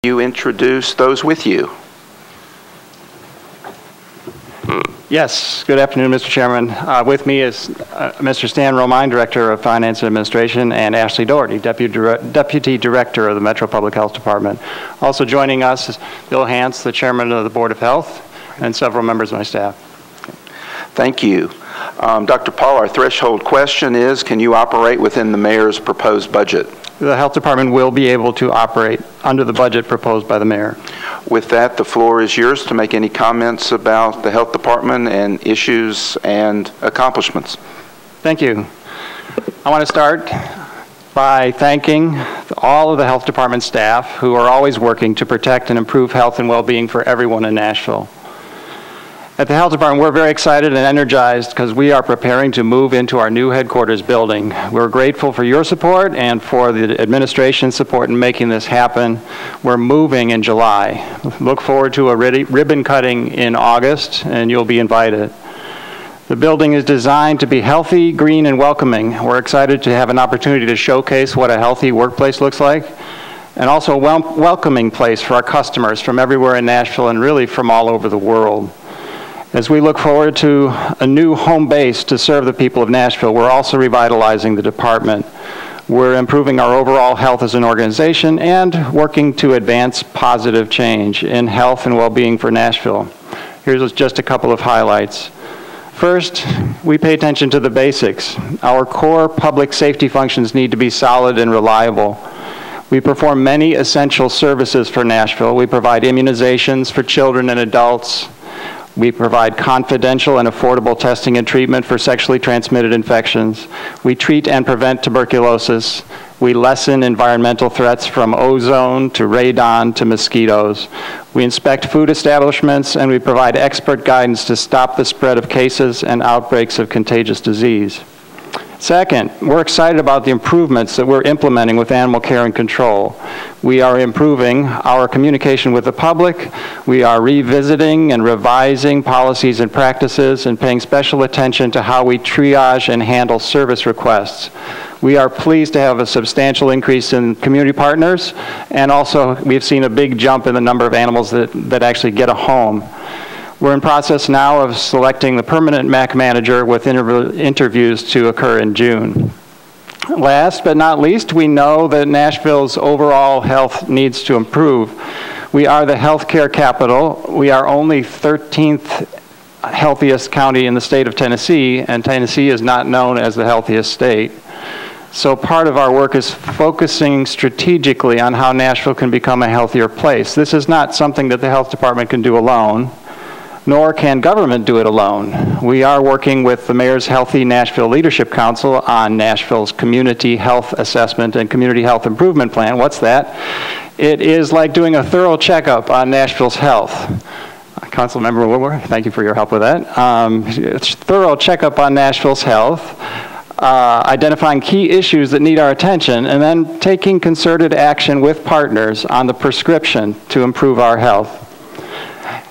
You introduce those with you. Yes, good afternoon, Mr. Chairman. With me is Mr. Stan Romine, Director of Finance and Administration, and Ashley Doherty, Deputy Director of the Metro Public Health Department. Also joining us is Bill Hance, the Chairman of the Board of Health, and several members of my staff. Thank you. Dr. Paul, our threshold question is, can you operate within the mayor's proposed budget? The Health Department will be able to operate under the budget proposed by the mayor. With that, the floor is yours to make any comments about the Health Department and issues and accomplishments. Thank you. I want to start by thanking all of the Health Department staff who are always working to protect and improve health and well-being for everyone in Nashville. At the Health Department, we're very excited and energized because we are preparing to move into our new headquarters building. We're grateful for your support and for the administration's support in making this happen. We're moving in July. Look forward to a ribbon cutting in August, and you'll be invited. The building is designed to be healthy, green, and welcoming. We're excited to have an opportunity to showcase what a healthy workplace looks like, and also a welcoming place for our customers from everywhere in Nashville and really from all over the world. As we look forward to a new home base to serve the people of Nashville, we're also revitalizing the department. We're improving our overall health as an organization and working to advance positive change in health and well-being for Nashville. Here's just a couple of highlights. First, we pay attention to the basics. Our core public safety functions need to be solid and reliable. We perform many essential services for Nashville. We provide immunizations for children and adults. We provide confidential and affordable testing and treatment for sexually transmitted infections. We treat and prevent tuberculosis. We lessen environmental threats from ozone to radon to mosquitoes. We inspect food establishments, and we provide expert guidance to stop the spread of cases and outbreaks of contagious disease. Second, we're excited about the improvements that we're implementing with animal care and control. We are improving our communication with the public. We are revisiting and revising policies and practices and paying special attention to how we triage and handle service requests. We are pleased to have a substantial increase in community partners, and also we've seen a big jump in the number of animals that actually get a home. We're in process now of selecting the permanent MAC manager with interviews to occur in June. Last but not least, we know that Nashville's overall health needs to improve. We are the healthcare capital. We are only 13th healthiest county in the state of Tennessee, and Tennessee is not known as the healthiest state. So part of our work is focusing strategically on how Nashville can become a healthier place. This is not something that the health department can do alone, nor can government do it alone. We are working with the Mayor's Healthy Nashville Leadership Council on Nashville's Community Health Assessment and Community Health Improvement Plan. What's that? It is like doing a thorough checkup on Nashville's health. Councilmember Woodward, thank you for your help with that. Thorough checkup on Nashville's health, identifying key issues that need our attention, and then taking concerted action with partners on the prescription to improve our health.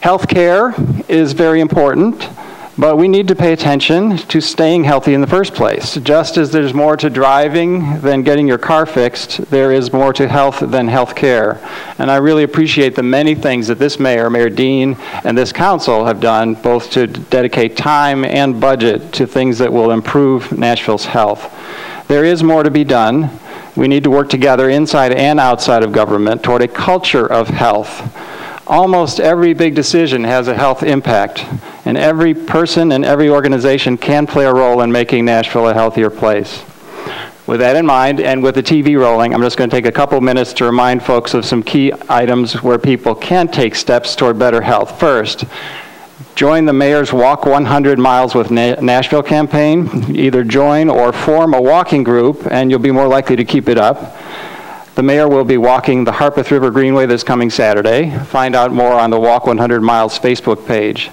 Healthcare is very important, but we need to pay attention to staying healthy in the first place. Just as there's more to driving than getting your car fixed, there is more to health than healthcare. And I really appreciate the many things that this mayor, Mayor Dean, and this council have done, both to dedicate time and budget to things that will improve Nashville's health. There is more to be done. We need to work together inside and outside of government toward a culture of health. Almost every big decision has a health impact, and every person and every organization can play a role in making Nashville a healthier place. With that in mind, and with the TV rolling, I'm just going to take a couple minutes to remind folks of some key items where people can take steps toward better health. First, join the Mayor's Walk 100 Miles with Nashville campaign. Either join or form a walking group, and you'll be more likely to keep it up. The mayor will be walking the Harpeth River Greenway this coming Saturday. Find out more on the Walk 100 Miles Facebook page.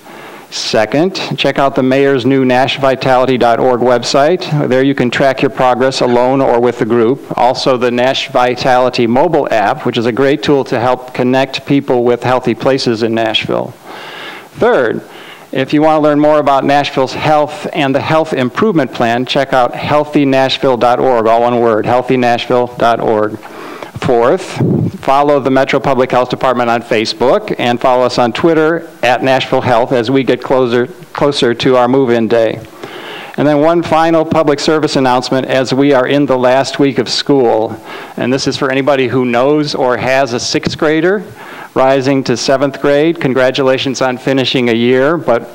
Second, check out the mayor's new nashvitality.org website. There you can track your progress alone or with the group. Also the Nash Vitality mobile app, which is a great tool to help connect people with healthy places in Nashville. Third, if you want to learn more about Nashville's health and the health improvement plan, check out healthynashville.org, all one word, healthynashville.org. Fourth, follow the Metro Public Health Department on Facebook and follow us on Twitter at Nashville Health as we get closer to our move-in day. And then one final public service announcement as we are in the last week of school. And this is for anybody who knows or has a sixth grader rising to seventh grade. Congratulations on finishing a year, but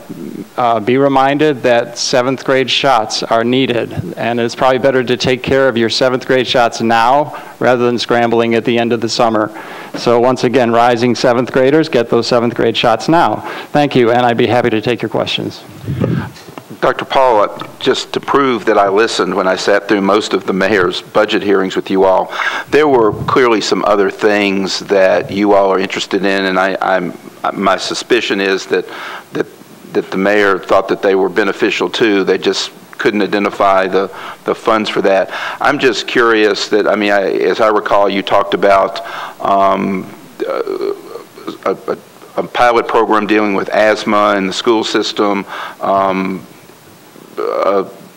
be reminded that seventh grade shots are needed. And it's probably better to take care of your seventh grade shots now rather than scrambling at the end of the summer. So once again, rising seventh graders, get those seventh grade shots now. Thank you, and I'd be happy to take your questions. Dr. Paul, just to prove that I listened when I sat through most of the mayor's budget hearings with you all, there were clearly some other things that you all are interested in, and my suspicion is that the mayor thought that they were beneficial too. They just couldn't identify the funds for that. I'm just curious that, I mean, as I recall, you talked about a pilot program dealing with asthma in the school system,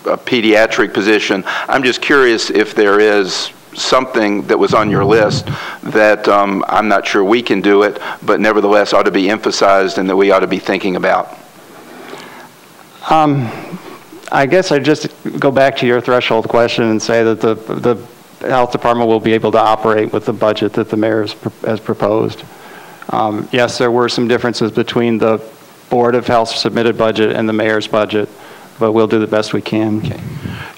a pediatric position. I'm just curious if there is something that was on your list that I'm not sure we can do it, but nevertheless ought to be emphasized and that we ought to be thinking about. I guess I'd just go back to your threshold question and say that the health department will be able to operate with the budget that the mayor has proposed. Yes, there were some differences between the Board of Health submitted budget and the mayor's budget, but we'll do the best we can. Okay.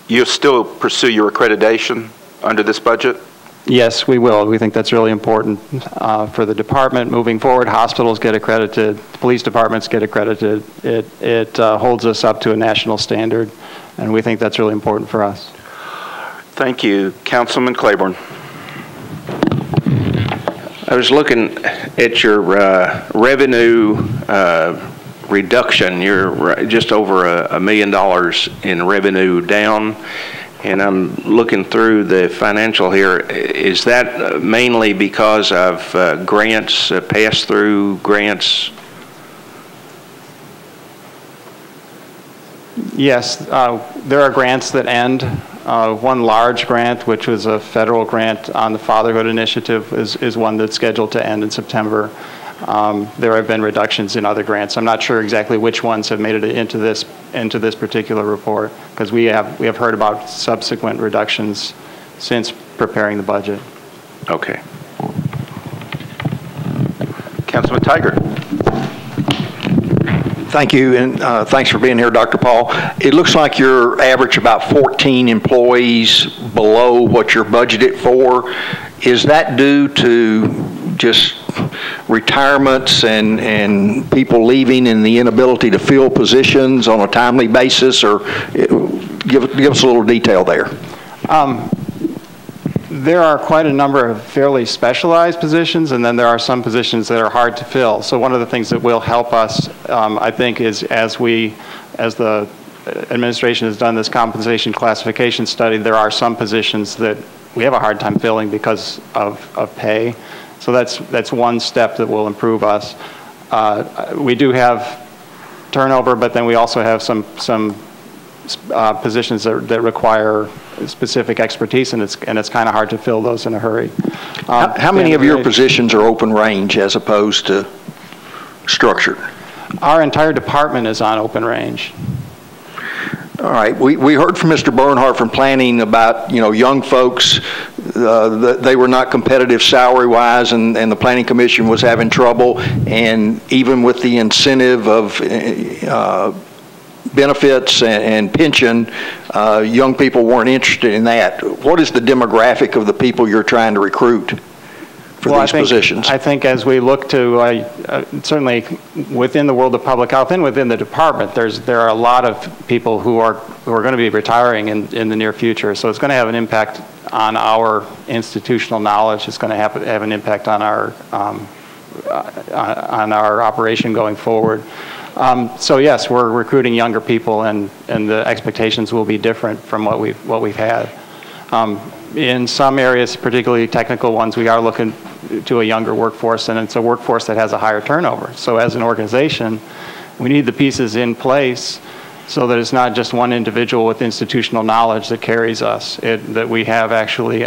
You'll still pursue your accreditation under this budget? Yes, we will. We think that's really important for the department moving forward. Hospitals get accredited, police departments get accredited. It holds us up to a national standard, and we think that's really important for us. Thank you. Councilman Claiborne. I was looking at your revenue reduction. You're just over $1 million in revenue down, and I'm looking through the financial here. Is that mainly because of grants, pass-through grants? Yes, there are grants that end. One large grant, which was a federal grant on the Fatherhood Initiative, is one that's scheduled to end in September. There have been reductions in other grants. I'm not sure exactly which ones have made it into this particular report, because we have heard about subsequent reductions since preparing the budget. Okay. Councilman Tiger. Thank you, and thanks for being here, Dr. Paul. It looks like you're average about 14 employees below what you're budgeted for. Is that due to just retirements and people leaving and the inability to fill positions on a timely basis, or give us a little detail there? There are quite a number of fairly specialized positions, and then there are some positions that are hard to fill. So one of the things that will help us, I think, is as the administration has done this compensation classification study, there are some positions that we have a hard time filling because of pay. So that's one step that will improve us. We do have turnover, but then we also have some positions that require specific expertise, and it's kind of hard to fill those in a hurry. How many of your positions are open range as opposed to structured? Our entire department is on open range. All right. We heard from Mr. Bernhardt from planning about, young folks, they were not competitive salary-wise, and the Planning Commission was having trouble, and even with the incentive of benefits and pension, young people weren't interested in that. What is the demographic of the people you're trying to recruit for these positions? I think as we look to, certainly within the world of public health and within the department, there are a lot of people who are going to be retiring in the near future. So it's going to have an impact on our institutional knowledge. It's going to have an impact on our operation going forward. So yes, we're recruiting younger people, and the expectations will be different from what we've had. In some areas, particularly technical ones, we are looking to a younger workforce, and it's a workforce that has a higher turnover. So as an organization, we need the pieces in place so that it's not just one individual with institutional knowledge that carries us. That we have actually,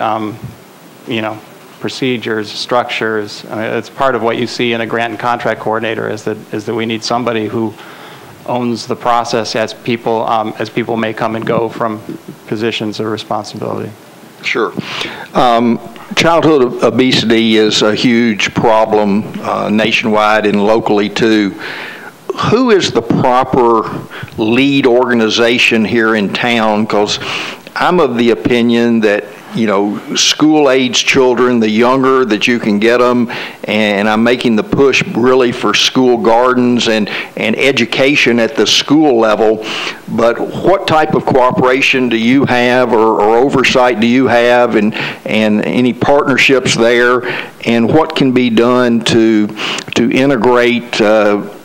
procedures, structures. I mean, it's part of what you see in a grant and contract coordinator is that we need somebody who owns the process as people may come and go from positions of responsibility. Sure. Childhood obesity is a huge problem nationwide and locally too. Who is the proper lead organization here in town? Because I'm of the opinion that, you know, school-age children, the younger that you can get them, and I'm making the push really for school gardens and education at the school level, but what type of cooperation do you have or oversight do you have, and any partnerships there, and what can be done to integrate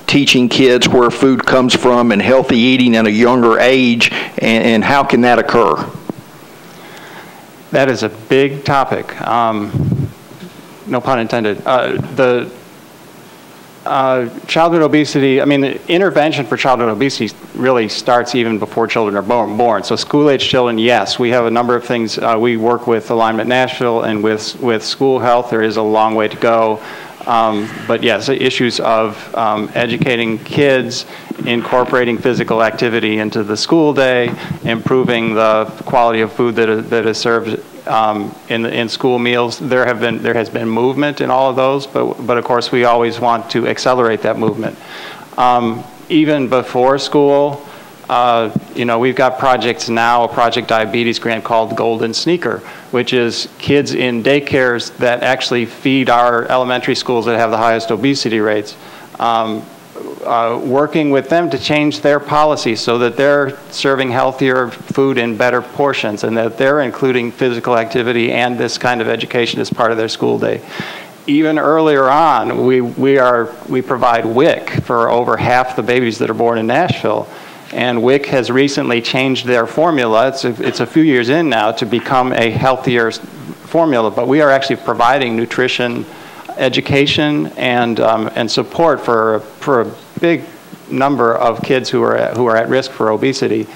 teaching kids where food comes from and healthy eating at a younger age, and how can that occur? That is a big topic. No pun intended. The childhood obesity, I mean, the intervention for childhood obesity really starts even before children are born. So school-age children, yes, we have a number of things. We work with Alignment Nashville and with school health. There is a long way to go. But yes, issues of educating kids, incorporating physical activity into the school day, improving the quality of food that is served in school meals. There has been movement in all of those, but of course we always want to accelerate that movement. Even before school, you know, we've got projects now, a Project Diabetes grant called Golden Sneaker, which is kids in daycares that actually feed our elementary schools that have the highest obesity rates. Working with them to change their policies so that they're serving healthier food in better portions and that they're including physical activity and this kind of education as part of their school day. Even earlier on, we provide WIC for over half the babies that are born in Nashville. And WIC has recently changed their formula. It's a few years in now to become a healthier formula, but we are actually providing nutrition education and support for a big number of kids who are at risk for obesity.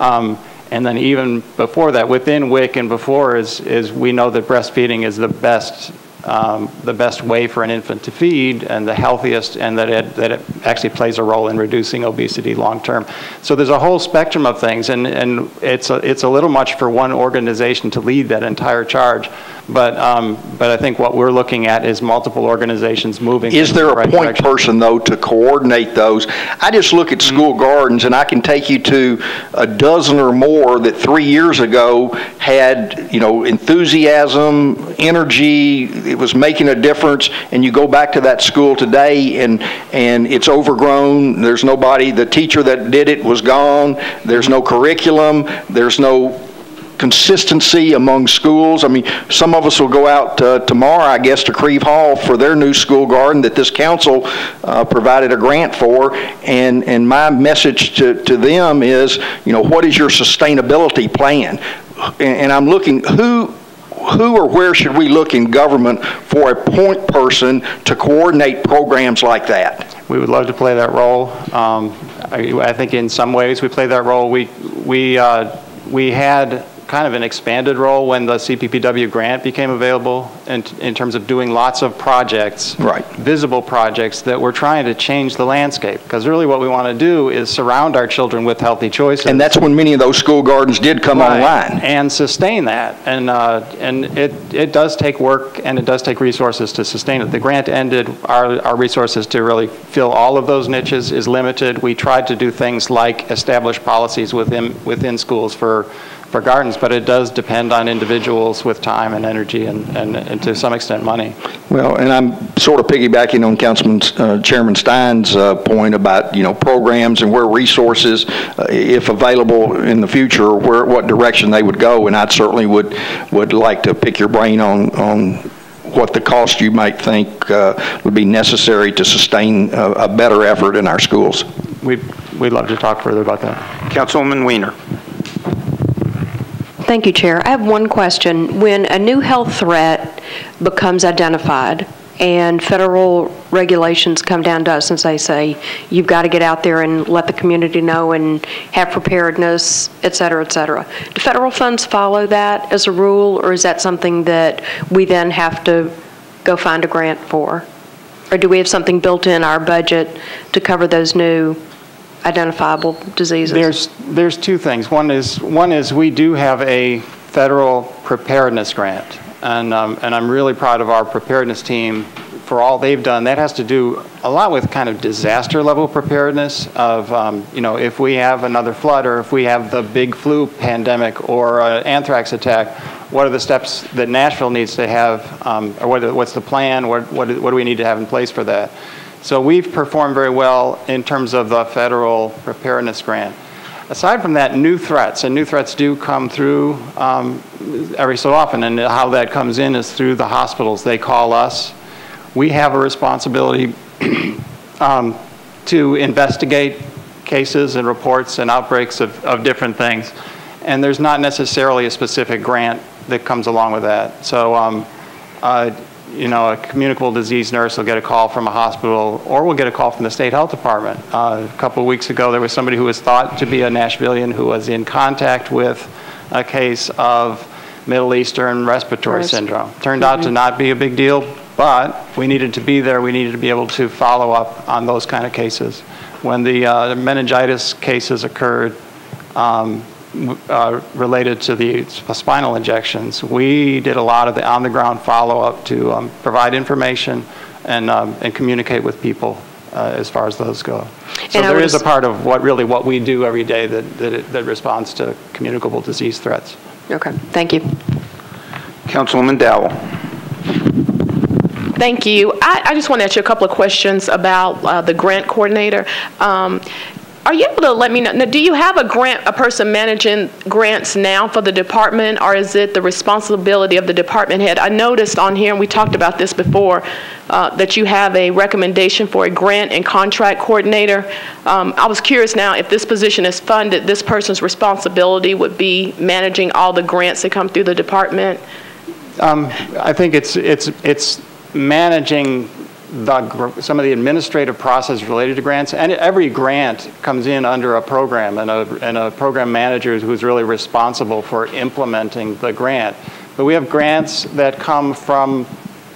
And then even before that, within WIC and before is we know that breastfeeding is the best way for an infant to feed and the healthiest, and that it actually plays a role in reducing obesity long term. So there's a whole spectrum of things, and it's a little much for one organization to lead that entire charge. But I think what we're looking at is multiple organizations moving. Is there a point person, though, to coordinate those? I just look at school gardens, and I can take you to a dozen or more that 3 years ago had, you know, enthusiasm, energy, it was making a difference, and you go back to that school today, and it's overgrown. There's nobody. The teacher that did it was gone. There's no curriculum. There's no consistency among schools. I mean, some of us will go out tomorrow, I guess, to Creve Hall for their new school garden that this council provided a grant for, and my message to them is, you know, what is your sustainability plan? And I'm looking, who or where should we look in government for a point person to coordinate programs like that? We would love to play that role. I think in some ways we play that role. We had kind of an expanded role when the CPPW grant became available in terms of doing lots of projects, right, visible projects that we're trying to change the landscape. Because really what we want to do is surround our children with healthy choices. And that's when many of those school gardens did come online. And sustain that. And it does take work and it does take resources to sustain it. The grant ended. Our resources to really fill all of those niches is limited. We tried to do things like establish policies within schools for gardens, but it does depend on individuals with time and energy and to some extent money. Well, and I'm sort of piggybacking on Chairman Stein's point about, you know, programs and where resources, if available in the future, what direction they would go, and I certainly would like to pick your brain on what the cost you might think would be necessary to sustain a better effort in our schools. We'd love to talk further about that. Councilwoman Weiner. Thank you, Chair. I have one question. When a new health threat becomes identified and federal regulations come down to us and say, you've got to get out there and let the community know and have preparedness, et cetera, et cetera. Do federal funds follow that as a rule, or is that something that we then have to go find a grant for? Or do we have something built in our budget to cover those new identifiable diseases? There's two things. One is we do have a federal preparedness grant, and I'm really proud of our preparedness team for all they've done. That has to do a lot with kind of disaster level preparedness of, if we have another flood, or if we have the big flu pandemic or an anthrax attack, what are the steps that Nashville needs to have, or what's the plan, what do we need to have in place for that? So we've performed very well in terms of the federal preparedness grant. Aside from that, new threats, and new threats do come through every so often, and how that comes in is through the hospitals. They call us. We have a responsibility to investigate cases and reports and outbreaks of different things, and there's not necessarily a specific grant that comes along with that. So, a communicable disease nurse will get a call from a hospital, or we'll get a call from the state health department. A couple of weeks ago, there was somebody who was thought to be a Nashvilleian who was in contact with a case of Middle Eastern respiratory syndrome. Turned out to not be a big deal, but we needed to be there. We needed to be able to follow up on those kind of cases. When the meningitis cases occurred, related to the spinal injections, we did a lot of the on-the-ground follow-up to provide information and communicate with people as far as those go. So there is a part of what we do every day that responds to communicable disease threats. Okay, thank you. Councilwoman Dowell. Thank you. I just want to ask you a couple of questions about the grant coordinator. Are you able to let me know, now, do you have a person managing grants now for the department, or is it the responsibility of the department head? I noticed on here, and we talked about this before, that you have a recommendation for a grant and contract coordinator. I was curious now, if this position is funded, this person's responsibility would be managing all the grants that come through the department? I think it's managing some of the administrative process related to grants, and every grant comes in under a program and a program manager who's really responsible for implementing the grant. But we have grants that come from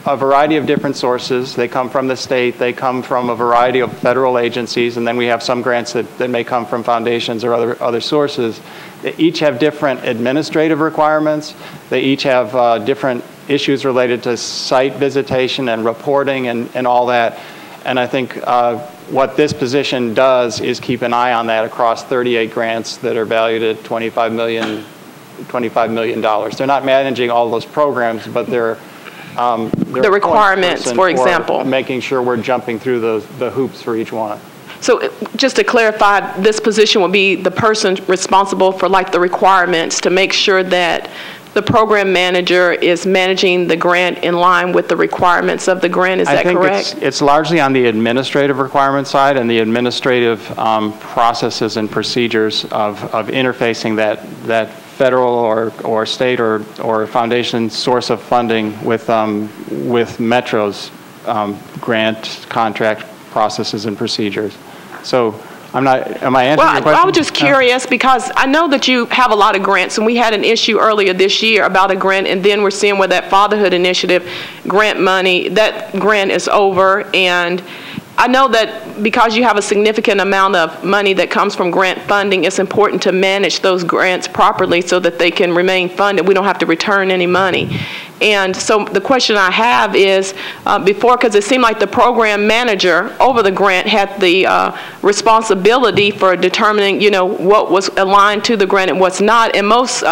a variety of different sources. They come from the state, they come from a variety of federal agencies, and then we have some grants that may come from foundations or other sources. They each have different administrative requirements. They each have different issues related to site visitation and reporting and all that. And I think what this position does is keep an eye on that across 38 grants that are valued at $25 million. They're not managing all those programs, but they're the requirements, for example. Making sure we're jumping through the hoops for each one. So just to clarify, this position will be the person responsible for like the requirements to make sure that the program manager is managing the grant in line with the requirements of the grant. Is that correct? I think it's largely on the administrative requirement side and the administrative processes and procedures of interfacing that federal or state or foundation source of funding with Metro's grant contract processes and procedures. So am I answering your question? Well, I was just curious because I know that you have a lot of grants, and we had an issue earlier this year about a grant, and then we're seeing where that fatherhood initiative grant money, that grant is over, and I know that because you have a significant amount of money that comes from grant funding, it's important to manage those grants properly so that they can remain funded. We don't have to return any money. And so the question I have is, before, because it seemed like the program manager over the grant had the responsibility for determining, what was aligned to the grant and what's not. And most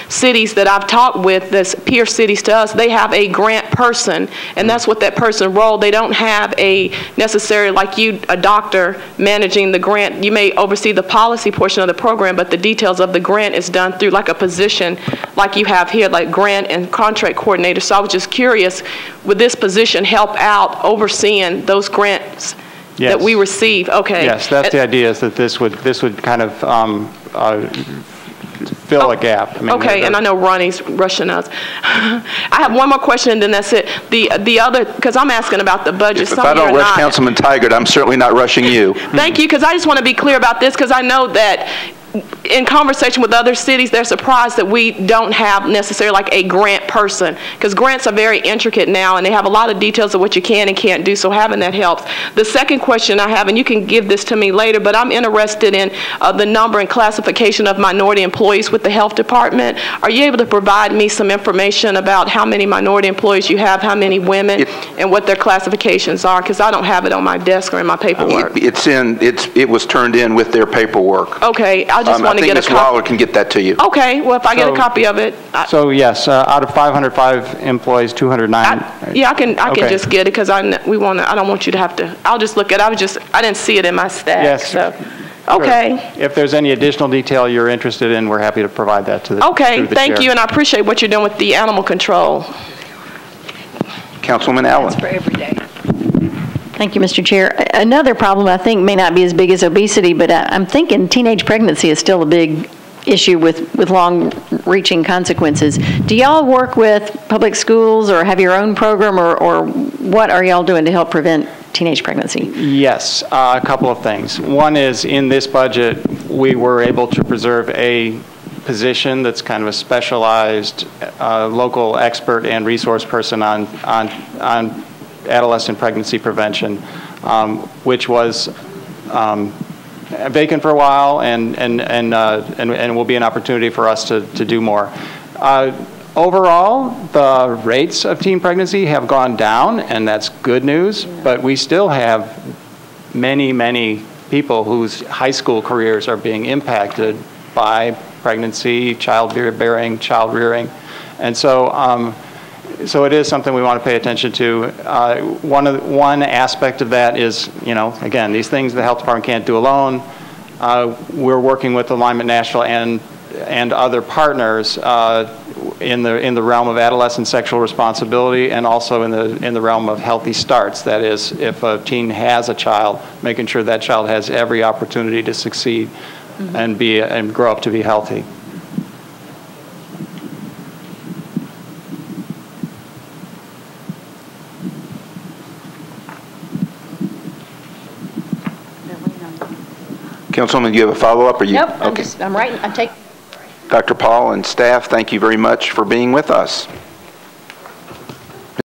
cities that I've talked with, that's peer cities to us, they have a grant person, and that's what that person role. They don't have a necessary, like you, a doctor managing the grant. You may oversee the policy portion of the program, but the details of the grant is done through like a position like you have here, like grant and contract coordinator. So I was just curious, would this position help out overseeing those grants that we receive? Okay. Yes, that's the idea, is that this would kind of fill a gap. I mean, Okay, and I know Ronnie's rushing us. I have one more question, and then that's it. The other, because I'm asking about the budget. If I don't rush Councilman Tigert, I'm certainly not rushing you. Thank you, because I just want to be clear about this, because I know that in conversation with other cities, they're surprised that we don't have necessarily like a grant person, because grants are very intricate now, and they have a lot of details of what you can and can't do, so having that helps. The second question I have, and you can give this to me later, but I'm interested in the number and classification of minority employees with the health department. Are you able to provide me some information about how many minority employees you have, how many women, and what their classifications are? Because I don't have it on my desk or in my paperwork. It was turned in with their paperwork. Okay, I just want to get a I think Ms. Waller can get that to you. Okay, well, if I get a copy of it. So yes, out of 505 employees, 209. Yeah, I can just get it, because I don't want you to have to, I'll just look at it. I didn't see it in my stack. Yes. So, okay. If there's any additional detail you're interested in, we're happy to provide that to the Okay, thank you, and I appreciate what you're doing with the animal control. Councilwoman Allen. That's for every day. Thank you, Mr. Chair. Another problem I think may not be as big as obesity, but I'm thinking teenage pregnancy is still a big issue with long-reaching consequences. Do y'all work with public schools or have your own program, or what are y'all doing to help prevent teenage pregnancy? Yes, a couple of things. One is, in this budget, we were able to preserve a position that's kind of a specialized local expert and resource person on adolescent pregnancy prevention, which was vacant for a while, and will be an opportunity for us to do more. Overall, the rates of teen pregnancy have gone down, and that's good news, but we still have many, many people whose high school careers are being impacted by pregnancy, childbearing, child rearing, and so it is something we want to pay attention to. One aspect of that is, again, these things the health department can't do alone. We're working with Alignment Nashville and other partners in the realm of adolescent sexual responsibility, and also in the realm of healthy starts. That is, if a teen has a child, making sure that child has every opportunity to succeed and grow up to be healthy. Councilwoman, do you have a follow-up? Or you? Nope, I'm writing, I'm taking. Dr. Paul and staff, thank you very much for being with us.